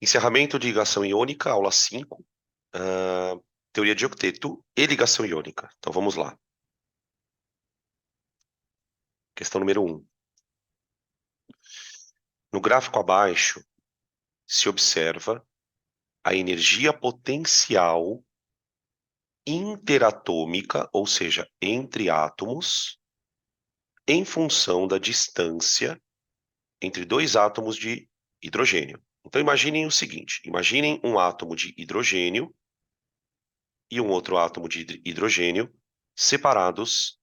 Encerramento de ligação iônica, aula 5, teoria de octeto e ligação iônica. Então vamos lá. Questão número 1. No gráfico abaixo, se observa a energia potencial interatômica, ou seja, entre átomos, em função da distância entre dois átomos de hidrogênio. Então imaginem o seguinte, imaginem um átomo de hidrogênio e um outro átomo de hidrogênio separados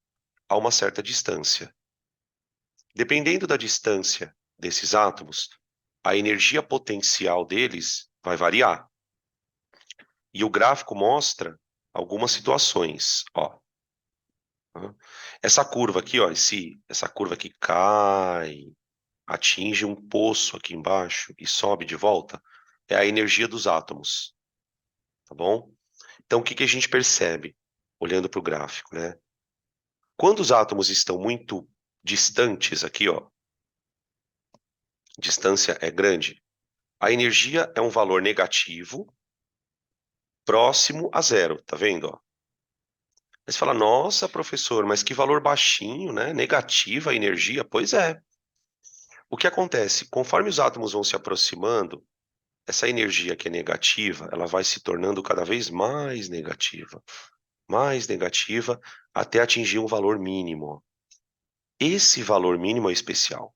a uma certa distância. Dependendo da distância desses átomos, a energia potencial deles vai variar. E o gráfico mostra algumas situações, ó. Essa curva aqui, ó, essa curva que cai, atinge um poço aqui embaixo e sobe de volta, é a energia dos átomos, tá bom? Então, o que a gente percebe olhando para o gráfico, né? Quando os átomos estão muito distantes aqui, ó, distância é grande, a energia é um valor negativo próximo a zero, tá vendo, ó? Aí você fala, nossa, professor, mas que valor baixinho, né? Negativa a energia? Pois é. O que acontece? Conforme os átomos vão se aproximando, essa energia que é negativa, ela vai se tornando cada vez mais negativa, até atingir um valor mínimo. Esse valor mínimo é especial,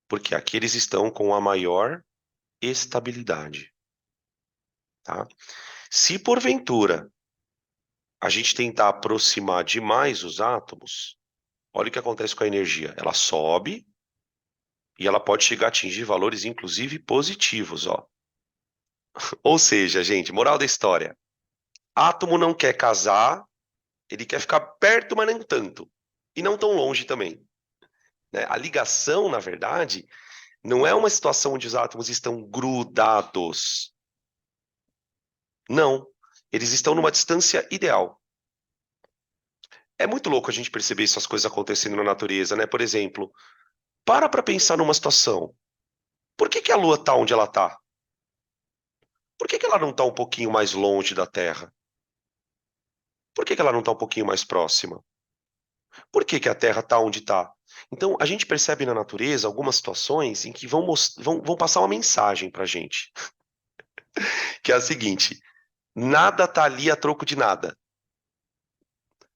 porque aqui eles estão com a maior estabilidade, tá? Se porventura a gente tentar aproximar demais os átomos, olha o que acontece com a energia. Ela sobe e ela pode chegar a atingir valores, inclusive, positivos, ó. Ou seja, gente, moral da história. Átomo não quer casar, ele quer ficar perto, mas nem tanto. E não tão longe também, né? A ligação, na verdade, não é uma situação onde os átomos estão grudados. Não. Eles estão numa distância ideal. É muito louco a gente perceber essas coisas acontecendo na natureza, né? Por exemplo, para pensar numa situação. Por que a Lua está onde ela está? Por que ela não está um pouquinho mais longe da Terra? Por que ela não está um pouquinho mais próxima? Por que a Terra está onde está? Então, a gente percebe na natureza algumas situações em que vão passar uma mensagem para a gente, que é a seguinte: nada está ali a troco de nada.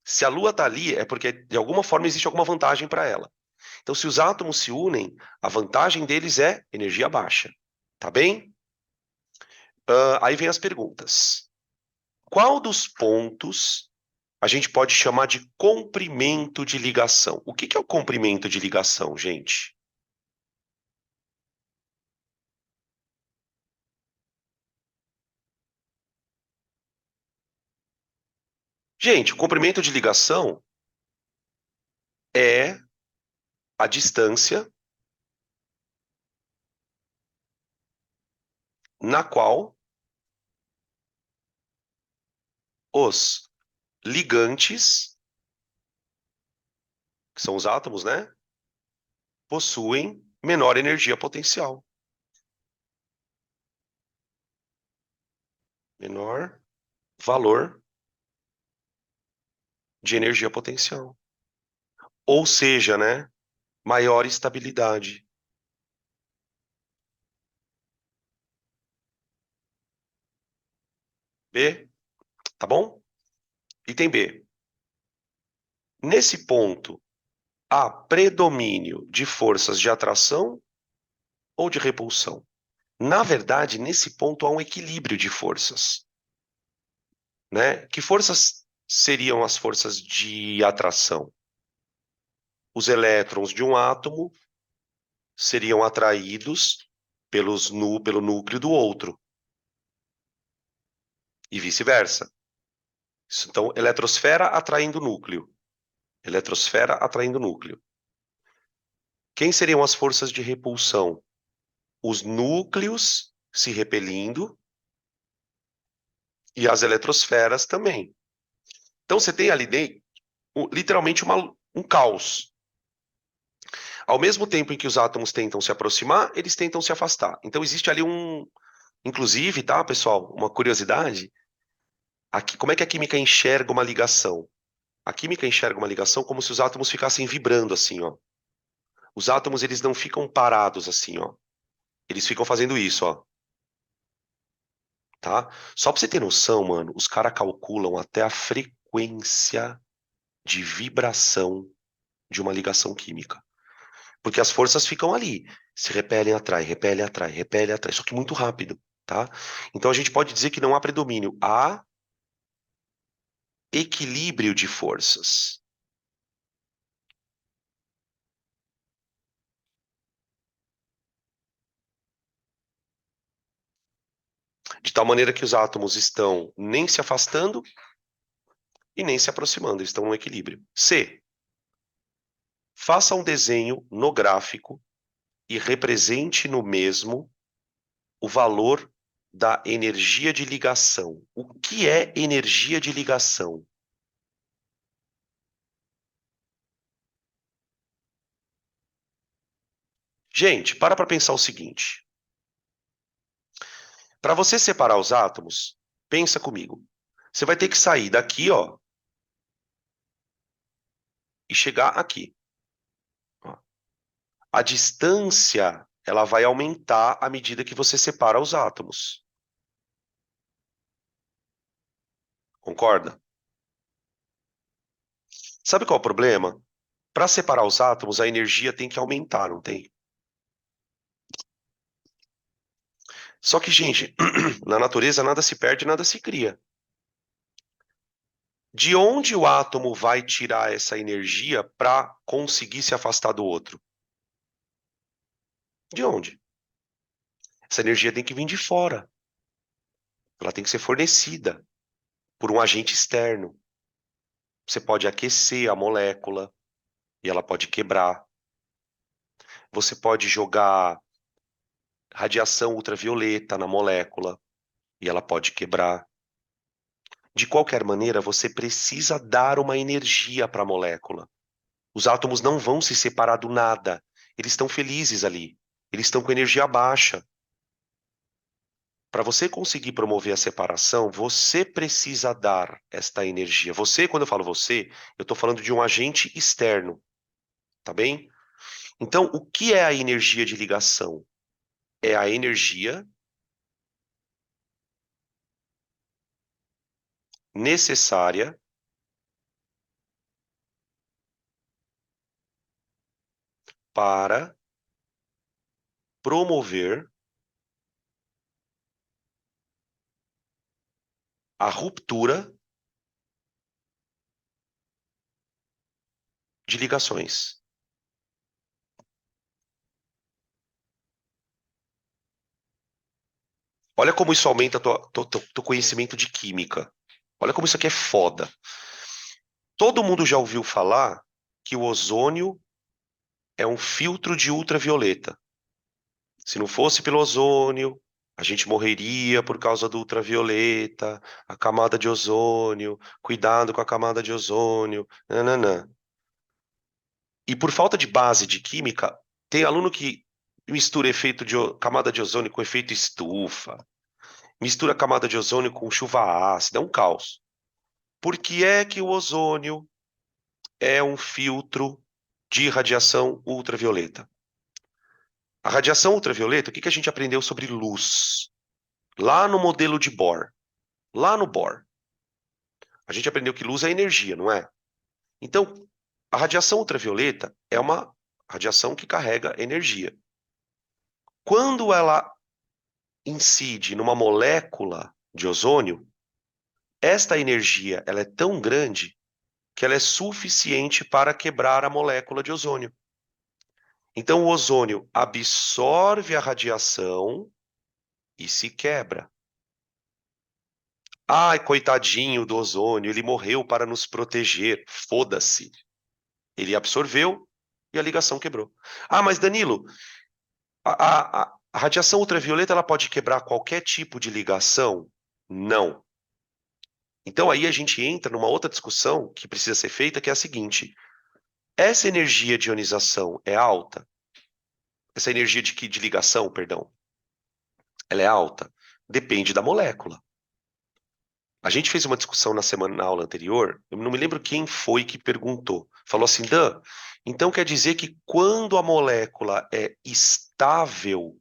Se a Lua está ali, é porque de alguma forma existe alguma vantagem para ela. Então, se os átomos se unem, a vantagem deles é energia baixa. Tá bem? Aí vem as perguntas. Qual dos pontos a gente pode chamar de comprimento de ligação? O que é o comprimento de ligação, gente? Gente, o comprimento de ligação é a distância na qual os ligantes, que são os átomos, né, possuem menor energia potencial. Menor valor de energia potencial. Ou seja, né, maior estabilidade. B, tá bom? Item B. Nesse ponto, há predomínio de forças de atração ou de repulsão? Na verdade, nesse ponto há um equilíbrio de forças, né? Que forças seriam as forças de atração? Os elétrons de um átomo seriam atraídos pelo núcleo do outro, e vice-versa. Então, eletrosfera atraindo núcleo. Eletrosfera atraindo núcleo. Quem seriam as forças de repulsão? Os núcleos se repelindo e as eletrosferas também. Então, você tem ali literalmente um caos. Ao mesmo tempo em que os átomos tentam se aproximar, eles tentam se afastar. Então existe ali inclusive, tá, pessoal, uma curiosidade, aqui, como é que a química enxerga uma ligação? A química enxerga uma ligação como se os átomos ficassem vibrando assim, ó. Os átomos, eles não ficam parados assim, ó. Eles ficam fazendo isso, ó, tá? Só pra você ter noção, mano, os caras calculam até a frequência de vibração de uma ligação química. Porque as forças ficam ali, se repelem, atrai, repele, atrai, repele, atrai, só que muito rápido, tá? Então a gente pode dizer que não há predomínio, há equilíbrio de forças. De tal maneira que os átomos estão nem se afastando e nem se aproximando, eles estão no equilíbrio. C. Faça um desenho no gráfico e represente no mesmo o valor da energia de ligação. O que é energia de ligação? Gente, para pensar o seguinte. Para você separar os átomos, pensa comigo. Você vai ter que sair daqui, ó, e chegar aqui. Ó. A distância, ela vai aumentar à medida que você separa os átomos. Concorda? Sabe qual é o problema? Para separar os átomos, a energia tem que aumentar, não tem? Só que, gente, na natureza nada se perde, nada se cria. De onde o átomo vai tirar essa energia para conseguir se afastar do outro? De onde? Essa energia tem que vir de fora. Ela tem que ser fornecida por um agente externo. Você pode aquecer a molécula e ela pode quebrar. Você pode jogar radiação ultravioleta na molécula e ela pode quebrar. De qualquer maneira, você precisa dar uma energia para a molécula. Os átomos não vão se separar do nada. Eles estão felizes ali. Eles estão com energia baixa. Para você conseguir promover a separação, você precisa dar esta energia. Você, quando eu falo você, eu estou falando de um agente externo, tá bem? Então, o que é a energia de ligação? É a energia necessária para promover a ruptura de ligações. Olha como isso aumenta teu conhecimento de química. Olha como isso aqui é foda. Todo mundo já ouviu falar que o ozônio é um filtro de ultravioleta. Se não fosse pelo ozônio, a gente morreria por causa do ultravioleta, a camada de ozônio, cuidado com a camada de ozônio, nananã. E por falta de base de química, tem aluno que mistura efeito de camada de ozônio com efeito estufa, mistura camada de ozônio com chuva ácida, é um caos. Por que é que o ozônio é um filtro de radiação ultravioleta? A radiação ultravioleta, o que a gente aprendeu sobre luz? Lá no modelo de Bohr. Lá no Bohr. A gente aprendeu que luz é energia, não é? Então, a radiação ultravioleta é uma radiação que carrega energia. Quando ela incide numa molécula de ozônio, esta energia ela é tão grande que ela é suficiente para quebrar a molécula de ozônio. Então, o ozônio absorve a radiação e se quebra. Ai, coitadinho do ozônio, ele morreu para nos proteger. Foda-se. Ele absorveu e a ligação quebrou. Ah, mas Danilo, a radiação ultravioleta ela pode quebrar qualquer tipo de ligação? Não. Então aí a gente entra numa outra discussão que precisa ser feita, que é a seguinte: Essa energia de ionização é alta? Essa energia de ligação, perdão, ela é alta? Depende da molécula. A gente fez uma discussão na aula anterior, eu não me lembro quem foi que perguntou. Falou assim, Dan, então quer dizer que quando a molécula é estável,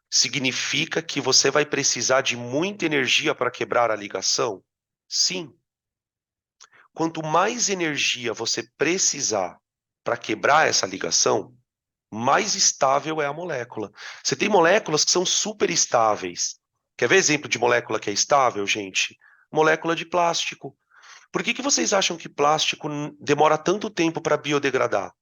significa que você vai precisar de muita energia para quebrar a ligação? Sim. Quanto mais energia você precisar para quebrar essa ligação, mais estável é a molécula. Você tem moléculas que são super estáveis. Quer ver exemplo de molécula que é estável, gente? Molécula de plástico. Por que vocês acham que plástico demora tanto tempo para biodegradar?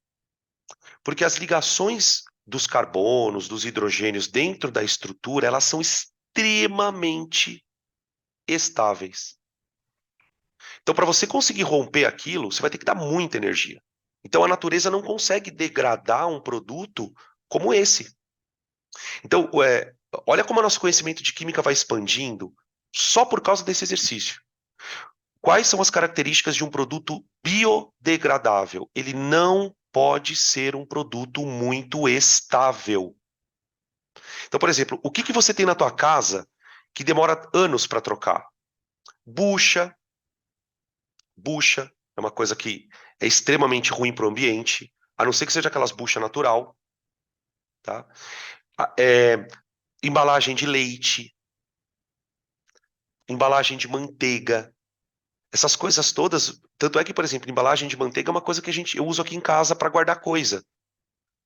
Porque as ligações dos carbonos, dos hidrogênios dentro da estrutura, elas são extremamente estáveis. Então, para você conseguir romper aquilo, você vai ter que dar muita energia. Então, a natureza não consegue degradar um produto como esse. Então, olha como o nosso conhecimento de química vai expandindo só por causa desse exercício. Quais são as características de um produto biodegradável? Ele não pode ser um produto muito estável. Então, por exemplo, o que você tem na tua casa que demora anos para trocar? Bucha. Bucha é uma coisa que é extremamente ruim para o ambiente, a não ser que seja aquelas bucha natural, tá? Embalagem de leite, embalagem de manteiga, essas coisas todas. Tanto é que, por exemplo, embalagem de manteiga é uma coisa que eu uso aqui em casa para guardar coisa.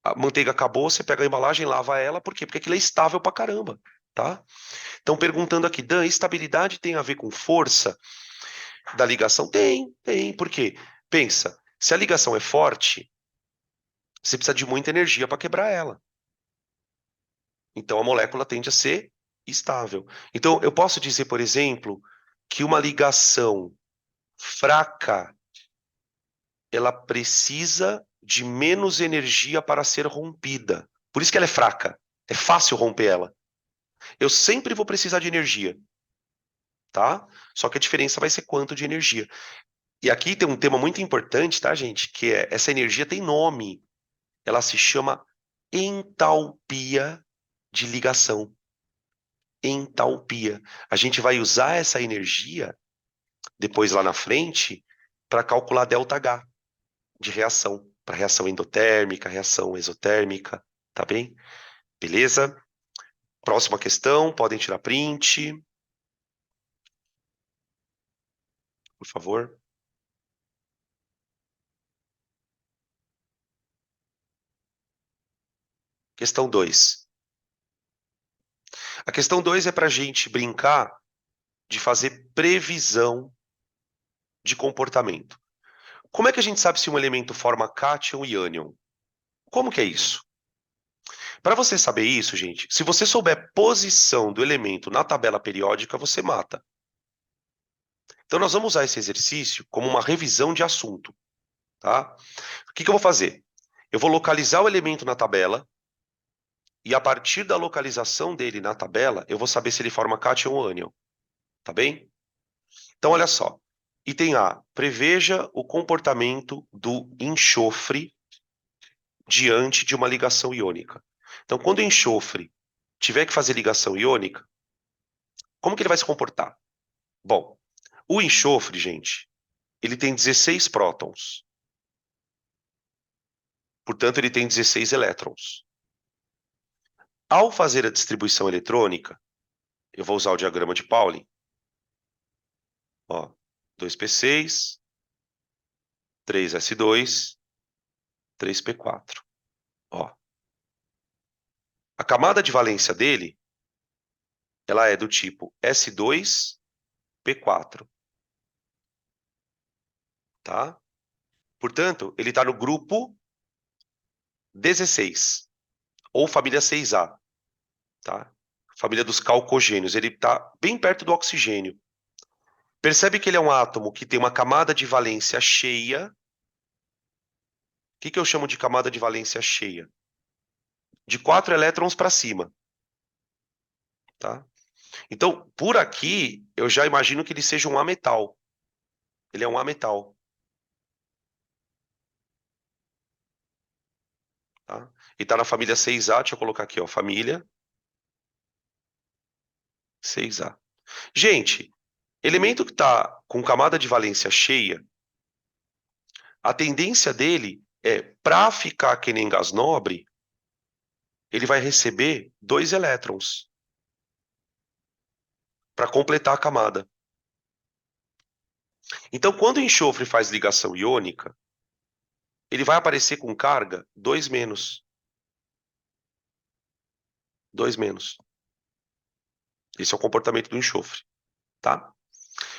A manteiga acabou, você pega a embalagem, lava ela, por quê? Porque aquilo é estável pra caramba, tá? Então, perguntando aqui, Dan, estabilidade tem a ver com força da ligação? Tem, por quê? Pensa, se a ligação é forte, você precisa de muita energia para quebrar ela. Então, a molécula tende a ser estável. Então, eu posso dizer, por exemplo, que uma ligação fraca, ela precisa de menos energia para ser rompida. Por isso que ela é fraca. É fácil romper ela. Eu sempre vou precisar de energia, tá? Só que a diferença vai ser quanto de energia. E aqui tem um tema muito importante, tá, gente? Que é essa energia tem nome. Ela se chama entalpia de ligação. Entalpia. A gente vai usar essa energia depois lá na frente para calcular ΔH de reação, para reação endotérmica, reação exotérmica, tá bem? Beleza? Próxima questão, podem tirar print, por favor. Questão 2. A questão 2 é para a gente brincar de fazer previsão de comportamento. Como é que a gente sabe se um elemento forma cátion e ânion? Como que é isso? Para você saber isso, gente, se você souber posição do elemento na tabela periódica, você mata. Então, nós vamos usar esse exercício como uma revisão de assunto, tá? O que eu vou fazer? Eu vou localizar o elemento na tabela e, a partir da localização dele na tabela, eu vou saber se ele forma cátion ou ânion, tá bem? Então, olha só. Item A. Preveja o comportamento do enxofre diante de uma ligação iônica. Então, quando o enxofre tiver que fazer ligação iônica, como que ele vai se comportar? Bom, o enxofre, gente, ele tem 16 prótons. Portanto, ele tem 16 elétrons. Ao fazer a distribuição eletrônica, eu vou usar o diagrama de Pauling. Ó, 2p6, 3s2, 3p4. Ó. A camada de valência dele, ela é do tipo S2P4, tá? Portanto, ele está no grupo 16, ou família 6A, tá? Família dos calcogênios. Ele está bem perto do oxigênio. Percebe que ele é um átomo que tem uma camada de valência cheia. O que eu chamo de camada de valência cheia? De 4 elétrons para cima, tá? Então, por aqui, eu já imagino que ele seja um ametal. Ele é um ametal. e está na família 6A, deixa eu colocar aqui, ó, família 6A. Gente, elemento que está com camada de valência cheia, a tendência dele é, para ficar que nem gás nobre, ele vai receber 2 elétrons para completar a camada. Então, quando o enxofre faz ligação iônica, ele vai aparecer com carga 2 menos. 2 menos. Esse é o comportamento do enxofre, tá?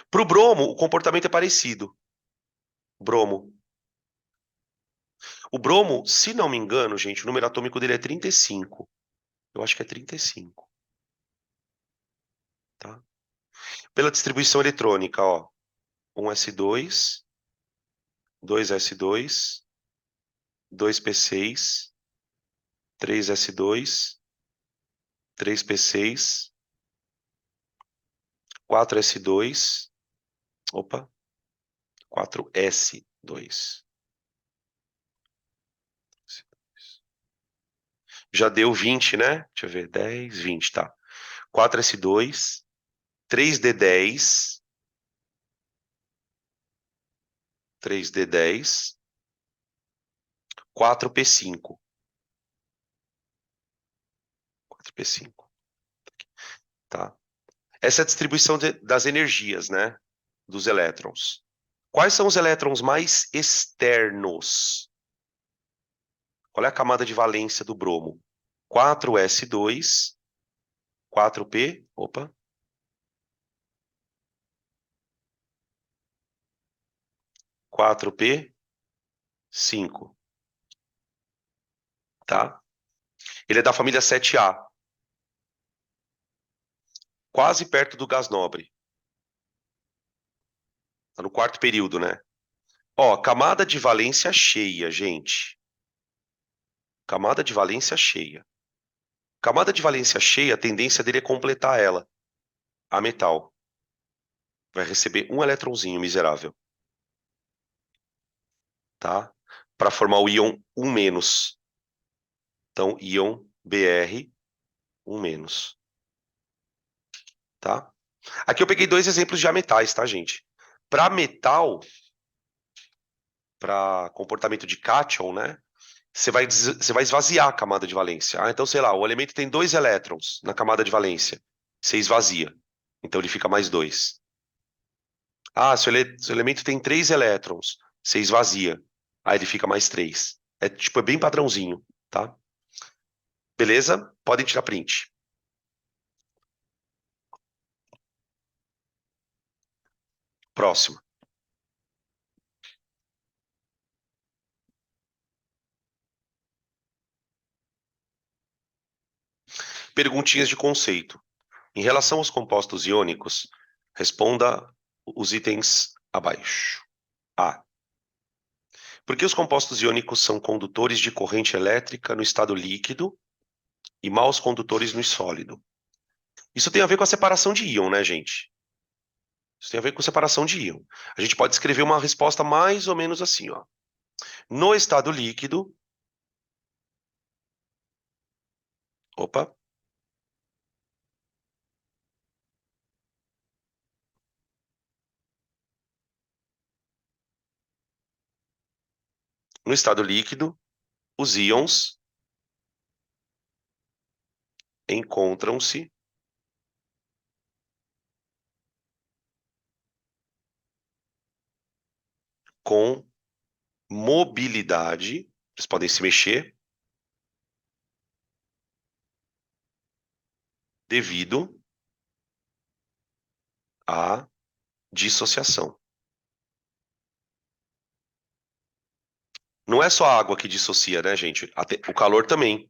Para o bromo, o comportamento é parecido. Bromo. O bromo, se não me engano, gente, o número atômico dele é 35. Eu acho que é 35. Tá? Pela distribuição eletrônica, ó. 1s2, 2s2, 2p6, 3s2, 3p6, 4s2, opa, 4s2. Já deu 20, né? Deixa eu ver, 10, 20, tá. 4s2, 3d10, 3d10, 4p5. 4p5, tá? Essa é a distribuição das energias, né? Dos elétrons. Quais são os elétrons mais externos? Qual é a camada de valência do bromo? 4s2, 4p, opa, 4p5, tá? Ele é da família 7A, quase perto do gás nobre. Tá no quarto período, né? Ó, camada de valência cheia, gente. Camada de valência cheia. Camada de valência cheia, a tendência dele é completar ela, a metal. Vai receber um elétronzinho miserável, tá? Para formar o íon 1-. Então, íon Br 1-, tá? Aqui eu peguei 2 exemplos de ametais, tá, gente? Para metal, para comportamento de cátion, né? Você vai esvaziar a camada de valência. Ah, então, sei lá, o elemento tem 2 elétrons na camada de valência. Você esvazia. Então, ele fica mais 2. Ah, se o elemento tem 3 elétrons, você esvazia. Aí ele fica mais 3. É tipo, é bem padrãozinho, tá? Beleza? Podem tirar print. Próximo. Perguntinhas de conceito. Em relação aos compostos iônicos, responda os itens abaixo. A. Por que os compostos iônicos são condutores de corrente elétrica no estado líquido e maus condutores no sólido? Isso tem a ver com a separação de íon, né, gente? Isso tem a ver com separação de íon. A gente pode escrever uma resposta mais ou menos assim, ó. No estado líquido, opa, no estado líquido, os íons encontram-se com mobilidade, eles podem se mexer devido à dissociação. Não é só a água que dissocia, né, gente? O calor também.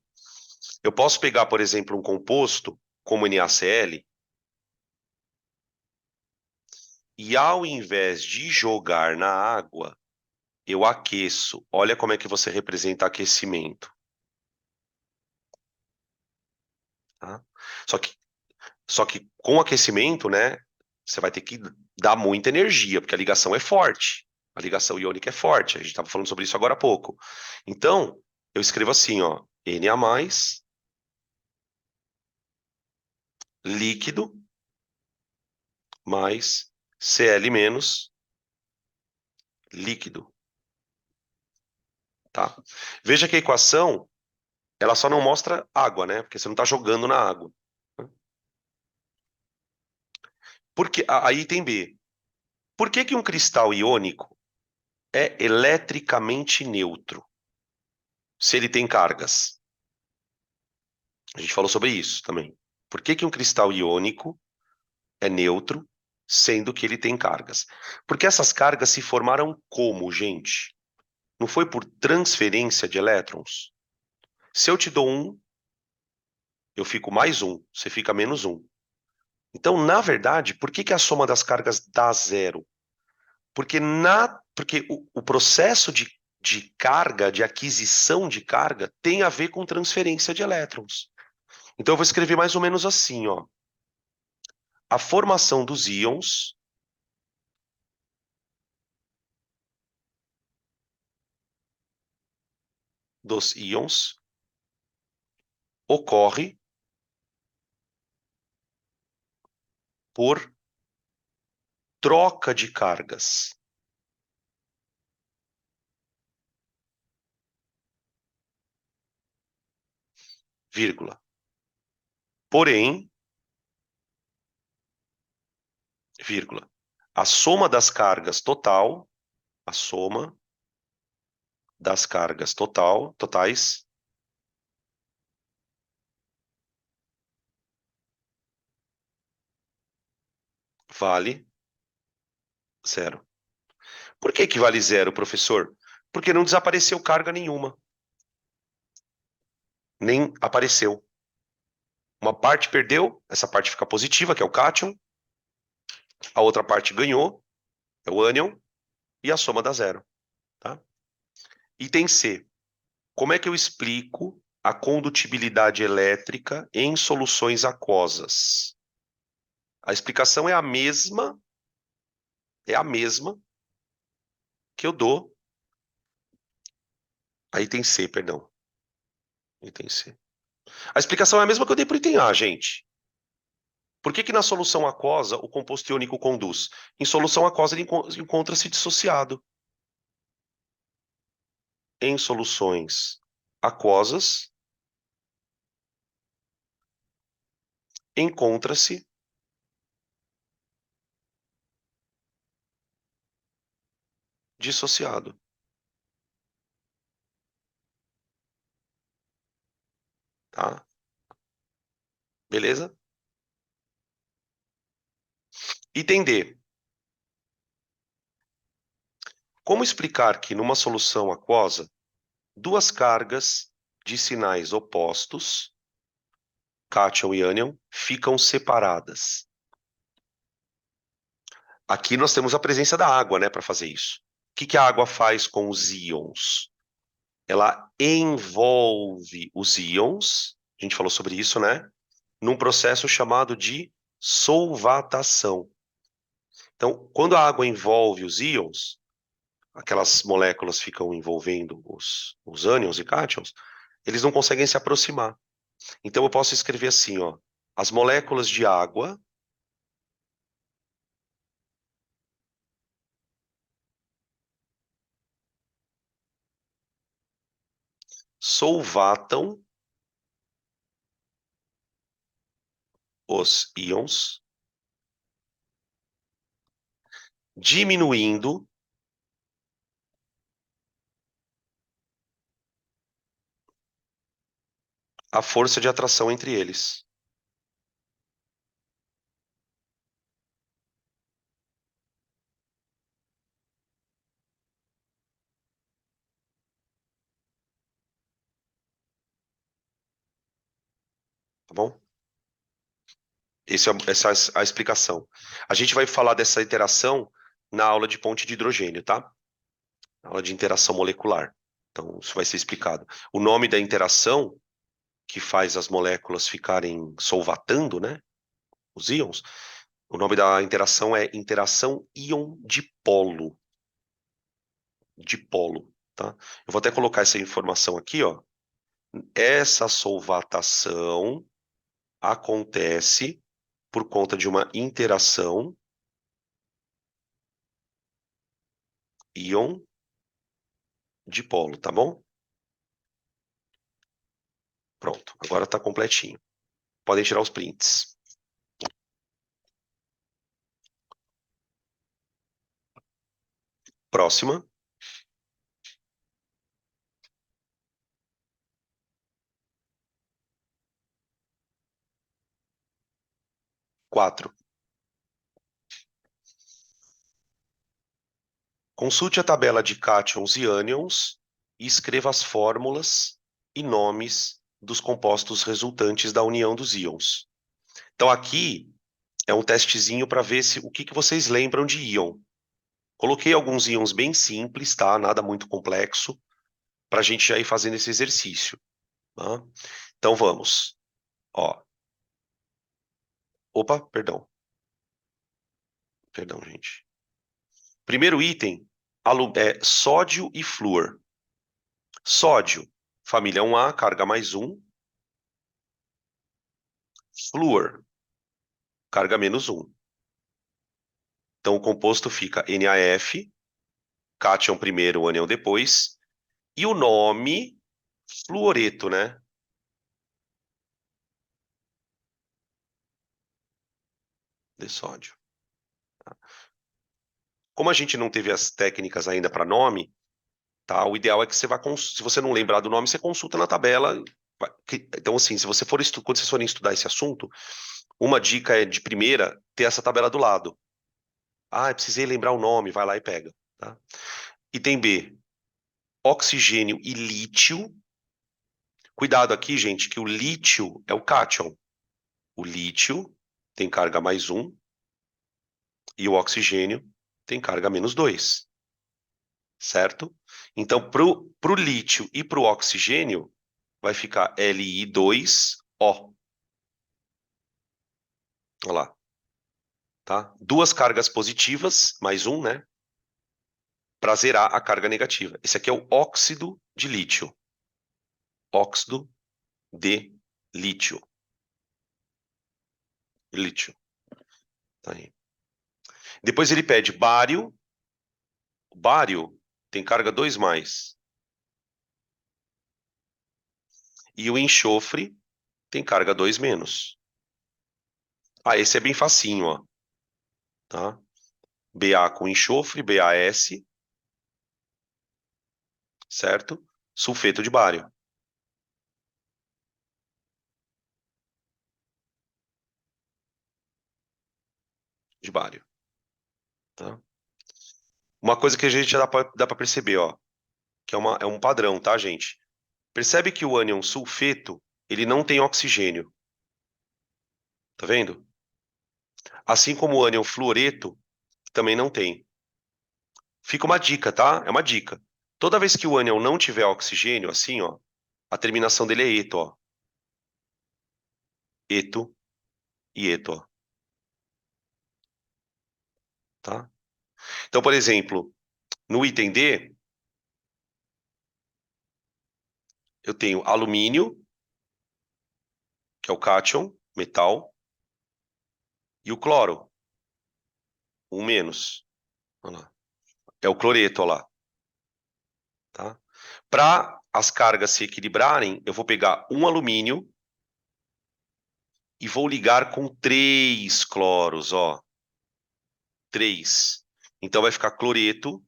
Eu posso pegar, por exemplo, um composto como NaCl e ao invés de jogar na água, eu aqueço. Olha como é que você representa aquecimento. Tá? Só que, só que com aquecimento, né, você vai ter que dar muita energia, porque a ligação é forte. A ligação iônica é forte. A gente estava falando sobre isso agora há pouco. Então, eu escrevo assim, ó. Na+, líquido, mais Cl- líquido, tá? Veja que a equação, ela só não mostra água, né? Porque você não está jogando na água. Porque, aí tem B. Por que que um cristal iônico é eletricamente neutro, se ele tem cargas? A gente falou sobre isso também. Por que que um cristal iônico é neutro, sendo que ele tem cargas? Porque essas cargas se formaram como, gente? Não foi por transferência de elétrons? Se eu te dou um, eu fico mais um, você fica menos um. Então, na verdade, por que que a soma das cargas dá zero? Porque o processo de carga, de aquisição de carga, tem a ver com transferência de elétrons. Então, eu vou escrever mais ou menos assim, ó. A formação dos íons, ocorre por troca de cargas, vírgula. Porém, vírgula. A soma das cargas total, a soma das cargas totais, vale zero. Por que que vale zero, professor? Porque não desapareceu carga nenhuma. Nem apareceu. Uma parte perdeu, essa parte fica positiva, que é o cátion. A outra parte ganhou, é o ânion. E a soma dá zero. Tá? Item C. Como é que eu explico a condutibilidade elétrica em soluções aquosas? A explicação é a mesma que eu dou. A item C, perdão. Item C. A explicação é a mesma que eu dei para o item A, gente. Por que que na solução aquosa o composto iônico conduz? Em solução aquosa ele encontra-se dissociado. Em soluções aquosas, encontra-se dissociado. Tá? Beleza? Item D. Como explicar que numa solução aquosa, duas cargas de sinais opostos, cátion e ânion, ficam separadas? Aqui nós temos a presença da água, né, para fazer isso. O que que a água faz com os íons? Ela envolve os íons, a gente falou sobre isso, né? Num processo chamado de solvatação. Então, quando a água envolve os íons, aquelas moléculas ficam envolvendo os ânions e cátions, eles não conseguem se aproximar. Então, eu posso escrever assim, ó, as moléculas de água solvatam os íons, diminuindo a força de atração entre eles. Tá bom? Essa é a explicação. A gente vai falar dessa interação na aula de ponte de hidrogênio, tá? Na aula de interação molecular. Então, isso vai ser explicado. O nome da interação que faz as moléculas ficarem solvatando, né? Os íons. O nome da interação é interação íon-dipolo. Dipolo, tá? Eu vou até colocar essa informação aqui, ó. Essa solvatação acontece por conta de uma interação íon-dipolo, tá bom? Pronto, agora tá completinho. Podem tirar os prints. Próxima. 4. Consulte a tabela de cátions e ânions e escreva as fórmulas e nomes dos compostos resultantes da união dos íons. Então aqui é um testezinho para ver o que vocês lembram de íon. Coloquei alguns íons bem simples, tá? Nada muito complexo, para a gente já ir fazendo esse exercício. Tá? Então vamos. Ó. Opa, perdão. Perdão, gente. Primeiro item é sódio e flúor. Sódio, família 1A, carga mais 1. Flúor, carga menos 1. Então o composto fica NaF, cátion primeiro, ânion depois, e o nome fluoreto, né? De sódio. Como a gente não teve as técnicas ainda para nome, tá? O ideal é que você vá, se você não lembrar do nome, você consulta na tabela. Então, assim, se você for quando vocês forem estudar esse assunto, uma dica é de primeira ter essa tabela do lado. Ah, precisei lembrar o nome, vai lá e pega, tá? Item B, oxigênio e lítio. Cuidado aqui, gente, que o lítio é o cátion. O lítio tem carga mais 1 e o oxigênio tem carga menos 2, certo? Então, pro lítio e pro oxigênio, vai ficar Li2O. Olha lá. Tá? Duas cargas positivas, mais 1, né? Para zerar a carga negativa. Esse aqui é o óxido de lítio. Óxido de lítio. Lítio. Tá aí. Depois ele pede bário. Bário tem carga 2 mais. E o enxofre tem carga 2 menos. Ah, esse é bem facinho, ó. Tá? Ba com enxofre, BaS, certo? Sulfeto de bário. De bário. Tá? Uma coisa que a gente já dá pra perceber, ó. Que é um padrão, tá, gente? Percebe que o ânion sulfeto, ele não tem oxigênio. Tá vendo? Assim como o ânion fluoreto, também não tem. Fica uma dica, tá? É uma dica. Toda vez que o ânion não tiver oxigênio, assim, ó, a terminação dele é eto, ó. Eto e eto, ó. Tá? Então, por exemplo, no item D, eu tenho alumínio, que é o cátion, metal, e o cloro, um menos. Olha lá. É o cloreto, olha lá. Tá? Para as cargas se equilibrarem, eu vou pegar um alumínio e vou ligar com 3 cloros, ó. 3. Então vai ficar cloreto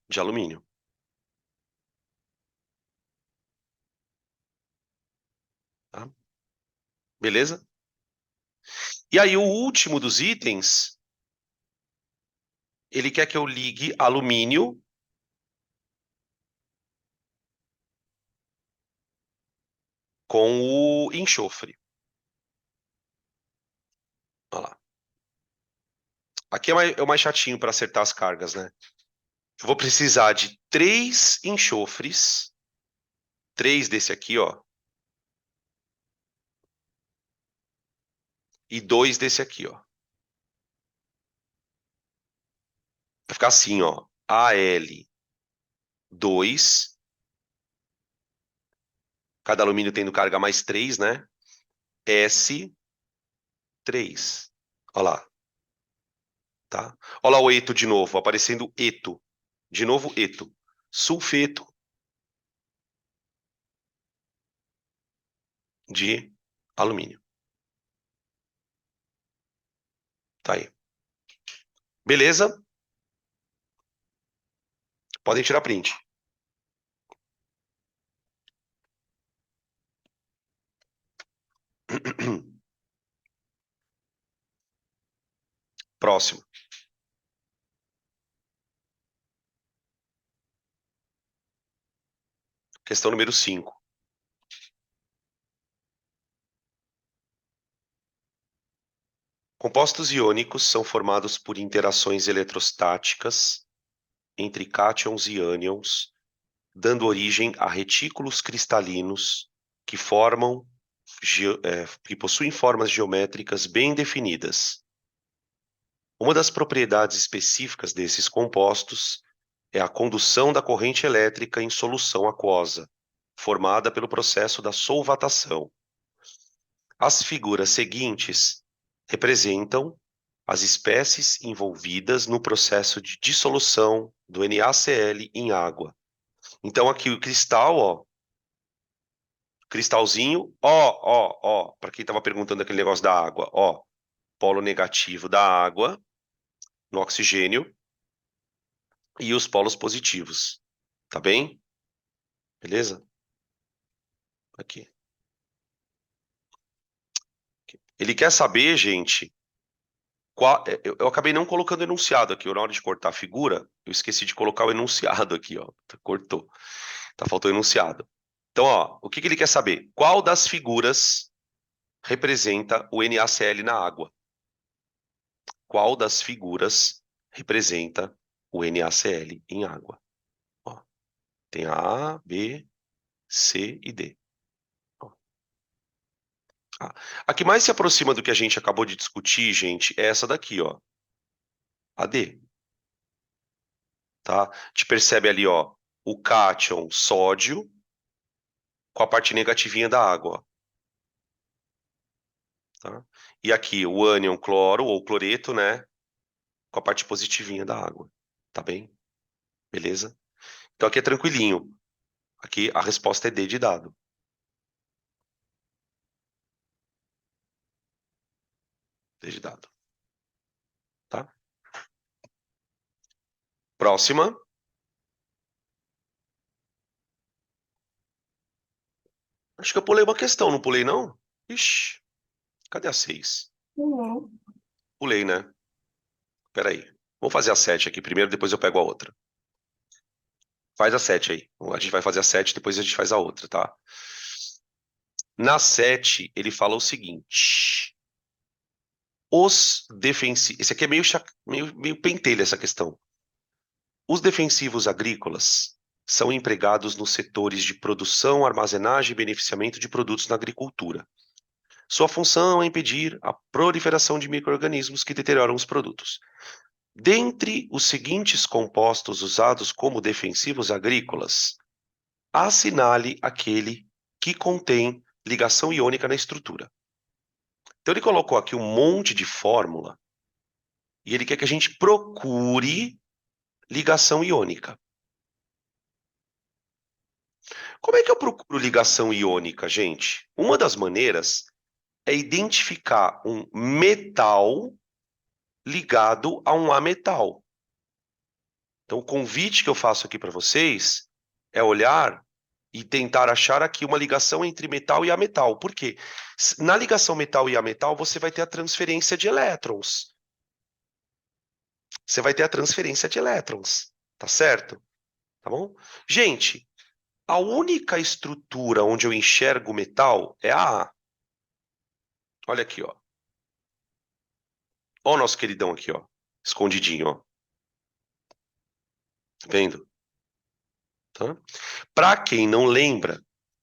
de alumínio. Tá? Beleza? E aí o último dos itens, ele quer que eu ligue alumínio com o enxofre. Olha lá. Aqui é o mais chatinho para acertar as cargas, né? Eu vou precisar de 3 enxofres, 3 desse aqui, ó, e 2 desse aqui, ó. Vai ficar assim, ó, Al2 cada alumínio tendo carga mais 3, né? S3. Olha lá. Tá? Olha lá o eto de novo, aparecendo eto. De novo, eto. Sulfeto de alumínio. Tá aí. Beleza? Podem tirar print. Próximo. Questão número 5. Compostos iônicos são formados por interações eletrostáticas entre cátions e ânions, dando origem a retículos cristalinos que que possuem formas geométricas bem definidas. Uma das propriedades específicas desses compostos é a condução da corrente elétrica em solução aquosa, formada pelo processo da solvatação. As figuras seguintes representam as espécies envolvidas no processo de dissolução do NaCl em água. Então aqui o cristal, ó, cristalzinho, para quem estava perguntando aquele negócio da água, ó, polo negativo da água no oxigênio e os polos positivos, tá bem? Beleza? Aqui. Ele quer saber, gente, eu acabei não colocando enunciado aqui, na hora de cortar a figura, eu esqueci de colocar o enunciado aqui, ó, cortou, tá faltando enunciado. Então, ó, o que ele quer saber? Qual das figuras representa o NaCl na água? Qual das figuras representa o NaCl em água? Ó, tem a A, B, C e D. Ó. A que mais se aproxima do que a gente acabou de discutir, gente, é essa daqui, ó. A D. Tá? A gente percebe ali, ó, o cátion sódio com a parte negativinha da água, ó. Tá? E aqui o ânion cloro ou cloreto, né, com a parte positivinha da água. Tá bem? Beleza? Então aqui é tranquilinho. Aqui a resposta é D de dado. D de dado. Tá? Próxima. Acho que eu pulei uma questão, não pulei não? Ixi, cadê a 6? Pulei, né? Peraí. Vamos fazer a 7 aqui primeiro, depois eu pego a outra. Faz a 7 aí. A gente vai fazer a 7, depois a gente faz a outra, tá? Na 7, ele fala o seguinte. Os defensivos... Esse aqui é meio pentelho, essa questão. Os defensivos agrícolas são empregados nos setores de produção, armazenagem e beneficiamento de produtos na agricultura. Sua função é impedir a proliferação de micro-organismos que deterioram os produtos. Dentre os seguintes compostos usados como defensivos agrícolas, assinale aquele que contém ligação iônica na estrutura. Então ele colocou aqui um monte de fórmula e ele quer que a gente procure ligação iônica. Como é que eu procuro ligação iônica, gente? Uma das maneiras é identificar um metal ligado a um ametal. Então, o convite que eu faço aqui para vocês é olhar e tentar achar aqui uma ligação entre metal e ametal. Por quê? Na ligação metal e ametal, você vai ter a transferência de elétrons. Você vai ter a transferência de elétrons, tá certo? Tá bom? Gente, a única estrutura onde eu enxergo metal é a A. Olha aqui, ó. Ó o nosso queridão aqui, ó. Escondidinho, ó. Vendo? Tá? Para quem não lembra,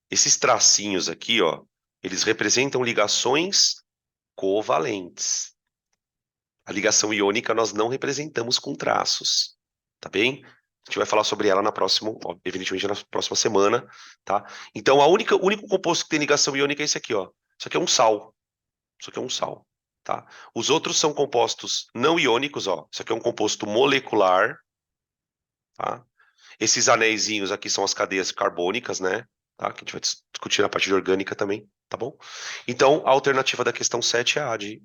esses tracinhos aqui, ó, eles representam ligações covalentes. A ligação iônica nós não representamos com traços, tá bem? A gente vai falar sobre ela evidentemente na próxima semana, tá? Então, o único composto que tem ligação iônica é esse aqui, ó. Isso aqui é um sal. Isso aqui é um sal, tá? Os outros são compostos não iônicos, ó. Isso aqui é um composto molecular, tá? Esses anéisinhos aqui são as cadeias carbônicas, né? Tá? Que a gente vai discutir na parte de orgânica também, tá bom? Então, a alternativa da questão 7 é a de...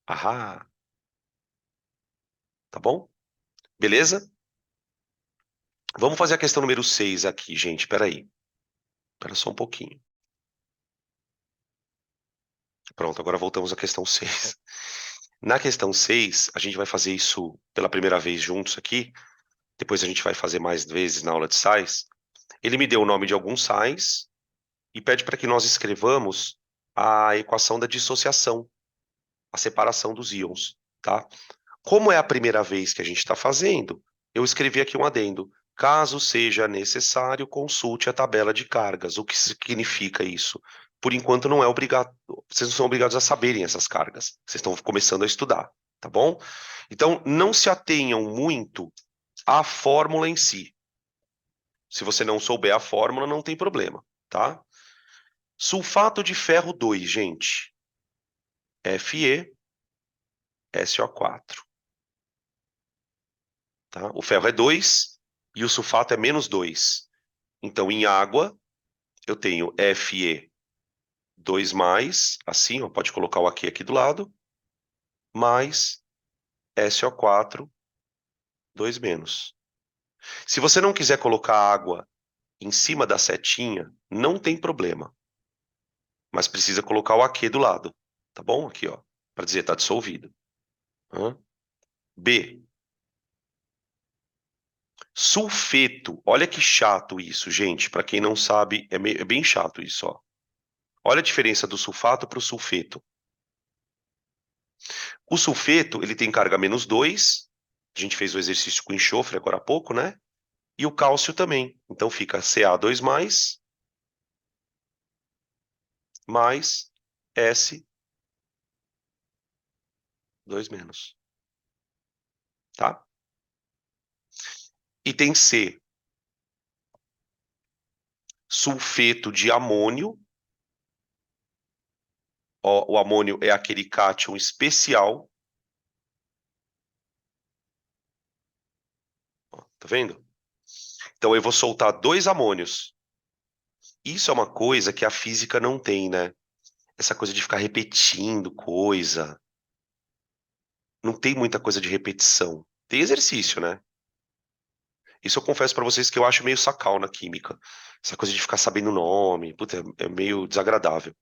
Ahá, tá bom? Beleza? Vamos fazer a questão número 6 aqui, gente. Peraí. Espera só um pouquinho. Pronto, agora voltamos à questão 6. Na questão 6, a gente vai fazer isso pela primeira vez juntos aqui. Depois a gente vai fazer mais vezes na aula de sais. Ele me deu o nome de alguns sais e pede para que nós escrevamos a equação da dissociação, a separação dos íons, tá? Como é a primeira vez que a gente está fazendo, eu escrevi aqui um adendo. Caso seja necessário, consulte a tabela de cargas. O que significa isso? Por enquanto não é obrigado, vocês não são obrigados a saberem essas cargas. Vocês estão começando a estudar, tá bom? Então, não se atenham muito à fórmula em si. Se você não souber a fórmula, não tem problema, tá? Sulfato de ferro 2, gente. FeSO4. Tá? O ferro é 2 e o sulfato é menos 2. Então, em água, eu tenho Fe2+, assim, ó, pode colocar o aqui do lado, mais SO4, 2-. Se você não quiser colocar água em cima da setinha, não tem problema. Mas precisa colocar o aqui do lado, tá bom? Aqui, ó, para dizer tá dissolvido. B. Sulfeto. Olha que chato isso, gente. Para quem não sabe, é bem chato isso, ó. Olha a diferença do sulfato para o sulfeto. O sulfeto, ele tem carga -2. A gente fez o exercício com enxofre agora há pouco, né? E o cálcio também. Então fica Ca2+, mais S2-. Tá? E tem C. Sulfeto de amônio. Ó, o amônio é aquele cátion especial. Ó, tá vendo? Então eu vou soltar 2 amônios. Isso é uma coisa que a física não tem, né? Essa coisa de ficar repetindo coisa. Não tem muita coisa de repetição. Tem exercício, né? Isso eu confesso pra vocês que eu acho meio sacal na química. Essa coisa de ficar sabendo o nome, puta, é meio desagradável.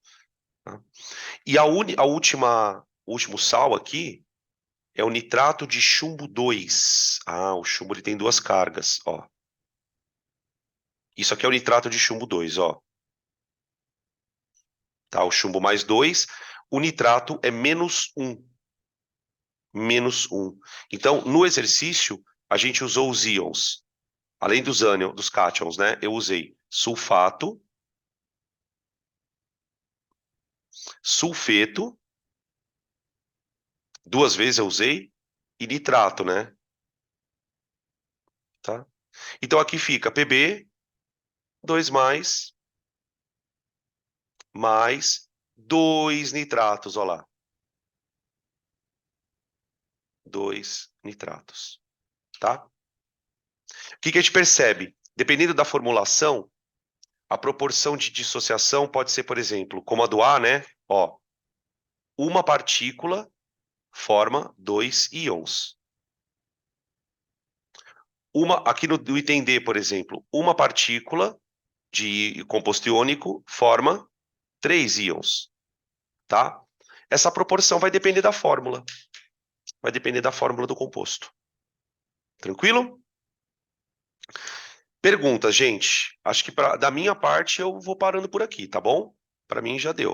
Tá? E o último sal aqui é o nitrato de chumbo 2. Ah, o chumbo ele tem 2 cargas, ó. Isso aqui é o nitrato de chumbo 2, ó. Tá, o chumbo mais 2. O nitrato é -1. -1. Então, no exercício, a gente usou os íons. Além dos cátions, né? Eu usei sulfato, sulfeto, 2 vezes eu usei, e nitrato, né? Tá? Então aqui fica Pb, 2+, mais 2 nitratos, ó lá. 2 nitratos, tá? O que a gente percebe? Dependendo da formulação, a proporção de dissociação pode ser, por exemplo, como a do A, né? Ó, uma partícula forma 2 íons. Aqui no item D, por exemplo, uma partícula de composto iônico forma 3 íons, tá? Essa proporção vai depender da fórmula. Vai depender da fórmula do composto. Tranquilo? Perguntas, gente. Acho que da minha parte eu vou parando por aqui, tá bom? Para mim já deu.